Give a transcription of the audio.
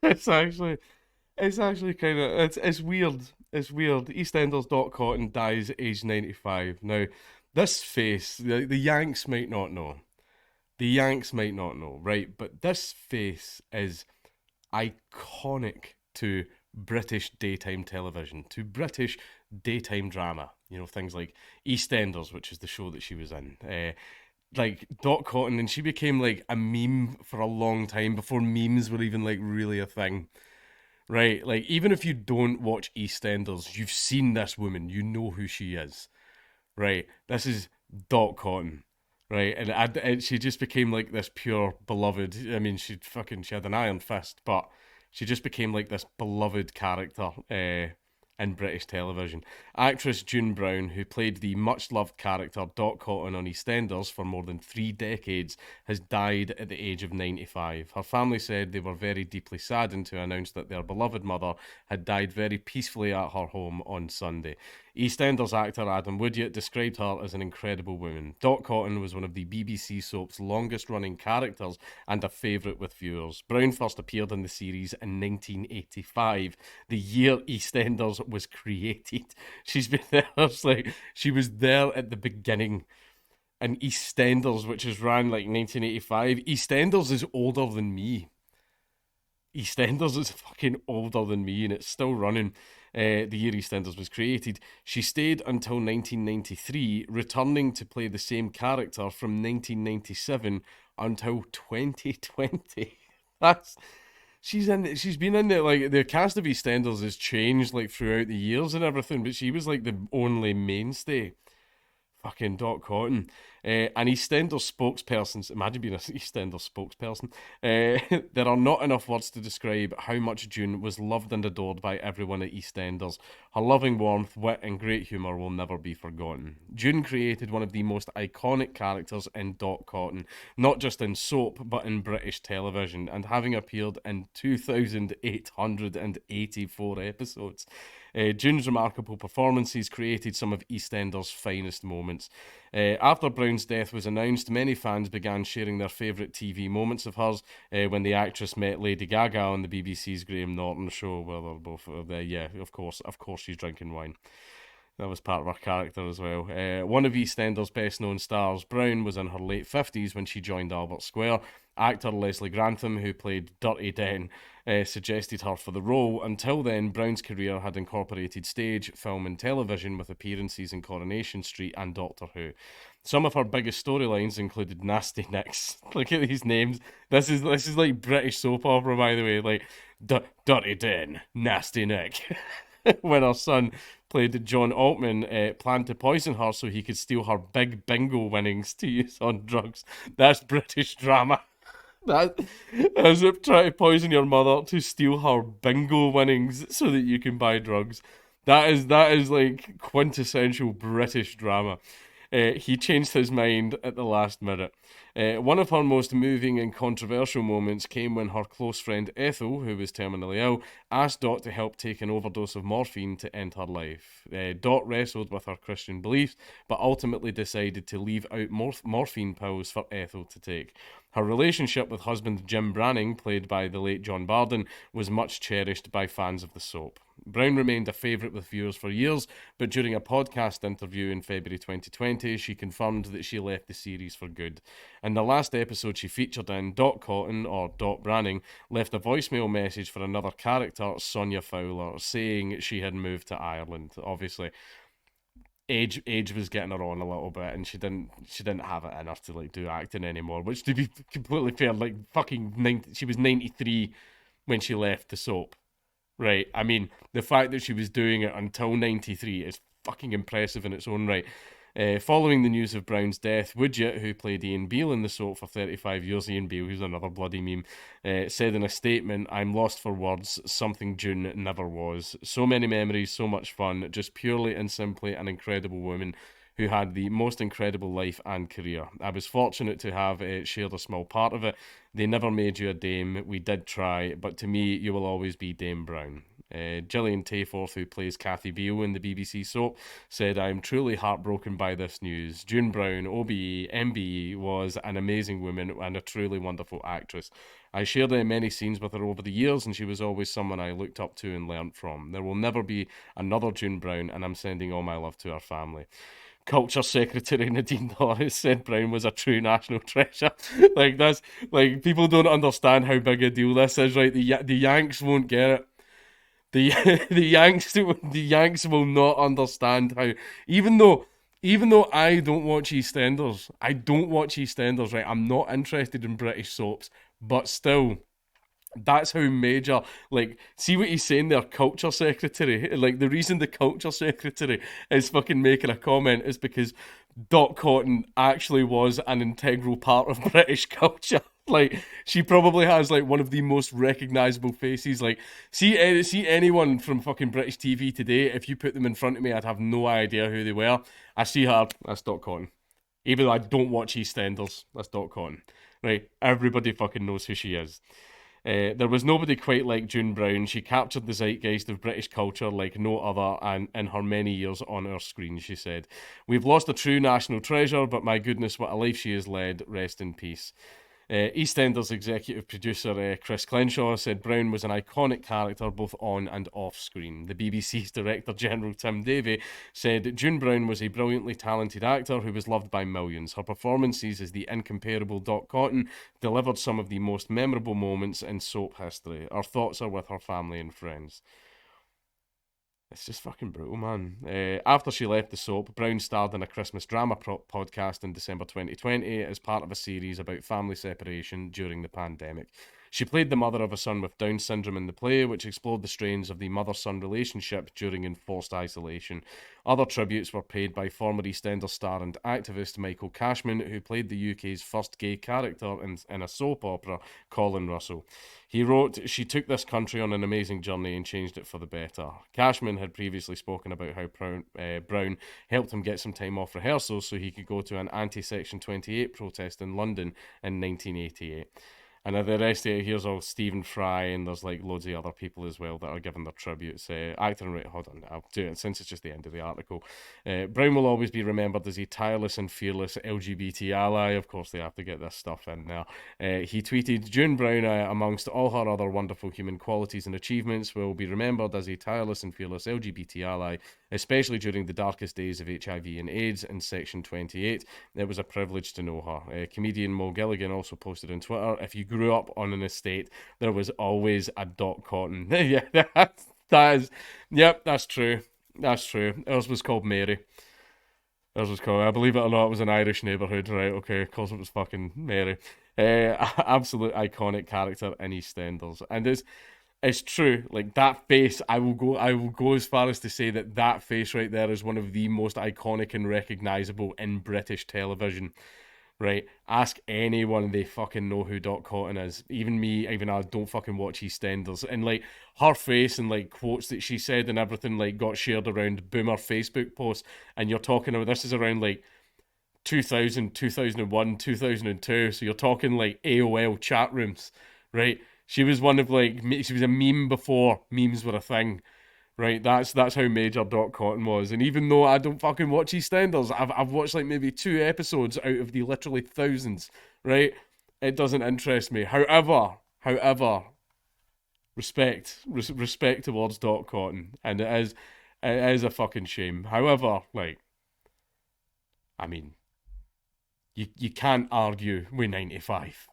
It's actually it's actually kind of it's weird. It's weird. EastEnders Dot Cotton dies aged 95. Now, this face, the Yanks might not know. The Yanks might not know, right? But this face is iconic to British daytime television, to British daytime drama. You know, things like EastEnders, which is the show that she was in. Like Dot Cotton, and she became like a meme for a long time before memes were even like really a thing. Right, like even if you don't watch EastEnders, you've seen this woman, you know who she is. Right, this is Dot Cotton. Right, and she just became like this pure beloved. I mean, she had an iron fist, but she just became like this beloved character in British television. Actress June Brown, who played the much loved character Dot Cotton on EastEnders for more than 3 decades, has died at the age of 95. Her family said they were very deeply saddened to announce that their beloved mother had died very peacefully at her home on Sunday. EastEnders actor Adam Woodyatt described her as an incredible woman. Dot Cotton was one of the BBC soap's longest running characters and a favourite with viewers. Brown first appeared in the series in 1985, the year EastEnders was created. She's been there, it's like, she was there at the beginning. And EastEnders, which is ran like 1985, EastEnders is older than me. EastEnders is fucking older than me, and it's still running. The year EastEnders was created. She stayed until 1993, returning to play the same character from 1997 until 2020. That's she's in. She's been in there. Like the cast of EastEnders has changed like throughout the years and everything, but she was like the only mainstay. Fucking Dot Cotton. An EastEnders spokesperson, imagine being an EastEnders spokesperson. There are not enough words to describe how much June was loved and adored by everyone at EastEnders. Her loving warmth, wit, and great humour will never be forgotten. June created one of the most iconic characters in Dot Cotton, not just in soap, but in British television, and having appeared in 2,884 episodes. June's remarkable performances created some of EastEnders' finest moments. After Brown's death was announced, many fans began sharing their favourite TV moments of hers when the actress met Lady Gaga on the BBC's Graham Norton show, where they're both, yeah, of course, she's drinking wine. That was part of her character as well. One of EastEnders' best known stars, Brown, was in her late 50s when she joined Albert Square. Actor Leslie Grantham, who played Dirty Den, suggested her for the role. Until then, Brown's career had incorporated stage, film, and television with appearances in Coronation Street and Doctor Who. Some of her biggest storylines included Nasty Nicks. Look at these names. This is like British soap opera, by the way. Like Dirty Den, Nasty Nick. When her son played John Altman, planned to poison her so he could steal her big bingo winnings to use on drugs. That's British drama. That as if trying to poison your mother to steal her bingo winnings so that you can buy drugs. That is like quintessential British drama. He changed his mind at the last minute. One of her most moving and controversial moments came when her close friend Ethel, who was terminally ill, asked Dot to help take an overdose of morphine to end her life. Dot wrestled with her Christian beliefs, but ultimately decided to leave out morphine pills for Ethel to take. Her relationship with husband Jim Branning, played by the late John Barden, was much cherished by fans of the soap. Brown remained a favourite with viewers for years, but during a podcast interview in February 2020, she confirmed that she left the series for good. In the last episode she featured in, Dot Cotton, or Dot Branning, left a voicemail message for another character, Sonia Fowler, saying she had moved to Ireland. Obviously, age was getting her on a little bit, and she didn't have it in her to like do acting anymore. Which, to be completely fair, like fucking 90, she was 93 when she left the soap. Right. I mean, the fact that she was doing it until 93 is fucking impressive in its own right. Following the news of Brown's death, Woodyatt, who played Ian Beale in the soap for 35 years, Ian Beale, who's another bloody meme, said in a statement, "I'm lost for words, something June never was. So many memories, so much fun, just purely and simply an incredible woman who had the most incredible life and career. I was fortunate to have shared a small part of it. They never made you a dame. We did try, but to me, you will always be Dame Brown." Gillian Tayforth, who plays Kathy Beale in the BBC soap, said, "I'm truly heartbroken by this news. June Brown, OBE, MBE, was an amazing woman and a truly wonderful actress. I shared many scenes with her over the years, and she was always someone I looked up to and learnt from. There will never be another June Brown, and I'm sending all my love to her family." Culture Secretary Nadine Dorris said Brown was a true national treasure. Like, that's like, people don't understand how big a deal this is, right? The Yanks won't get it. The the Yanks will not understand how, even though I don't watch EastEnders, right? I'm not interested in British soaps, but still, that's how major, like, see what he's saying there, culture secretary. Like, the reason the culture secretary is fucking making a comment is because Dot Cotton actually was an integral part of British culture. Like, she probably has like one of the most recognizable faces. Like, see anyone from fucking British TV today, if you put them in front of me, I'd have no idea who they were. I see her, that's Dot Cotton. Even though I don't watch EastEnders, that's Dot Cotton. Right, everybody fucking knows who she is. There was nobody quite like June Brown. She captured the zeitgeist of British culture like no other, and in her many years on our screen, she said, "We've lost a true national treasure, but my goodness, what a life she has led. Rest in peace." EastEnders executive producer Chris Crenshaw said Brown was an iconic character both on and off screen. The BBC's Director General Tim Davie said June Brown was a brilliantly talented actor who was loved by millions. Her performances as the incomparable Dot Cotton delivered some of the most memorable moments in soap history. Our thoughts are with her family and friends. It's just fucking brutal, man. After she left the soap, Brown starred in a Christmas drama podcast in December 2020 as part of a series about family separation during the pandemic. She played the mother of a son with Down syndrome in the play, which explored the strains of the mother-son relationship during enforced isolation. Other tributes were paid by former EastEnders star and activist Michael Cashman, who played the UK's first gay character in a soap opera, Colin Russell. He wrote, "She took this country on an amazing journey and changed it for the better." Cashman had previously spoken about how Brown helped him get some time off rehearsals so he could go to an anti-Section 28 protest in London in 1988. And the rest of it, here's all Stephen Fry, and there's like loads of other people as well that are giving their tributes. Actor and hold on, I'll do it since it's just the end of the article. Brown will always be remembered as a tireless and fearless LGBT ally. Of course, they have to get this stuff in there. He tweeted, "June Brown, amongst all her other wonderful human qualities and achievements, will be remembered as a tireless and fearless LGBT ally, especially during the darkest days of HIV and AIDS in Section 28. It was a privilege to know her." Comedian Mo Gilligan also posted on Twitter, "If you grew up on an estate, there was always a Dot Cotton." Yeah, that is, yep, that's true. That's true. Ours was called Mary. Ours was called, I believe it or not, it was an Irish neighbourhood, right? Okay, of course it was fucking Mary. Absolute iconic character in EastEnders, and it's true. Like, that face, I will go as far as to say that that face right there is one of the most iconic and recognisable in British television. Right? Ask anyone, they fucking know who Dot Cotton is. Even me, even I don't fucking watch EastEnders. And like, her face and like quotes that she said and everything like got shared around boomer Facebook posts. And you're talking about, this is around like 2000, 2001, 2002. So you're talking like AOL chat rooms, right? She was one of like, she was a meme before memes were a thing. Right, that's how major Dot Cotton was. And even though I don't fucking watch EastEnders, I've watched like maybe 2 episodes out of the literally thousands, right? It doesn't interest me. However, respect towards Dot Cotton. And it is a fucking shame. However, like, I mean, you can't argue with 95.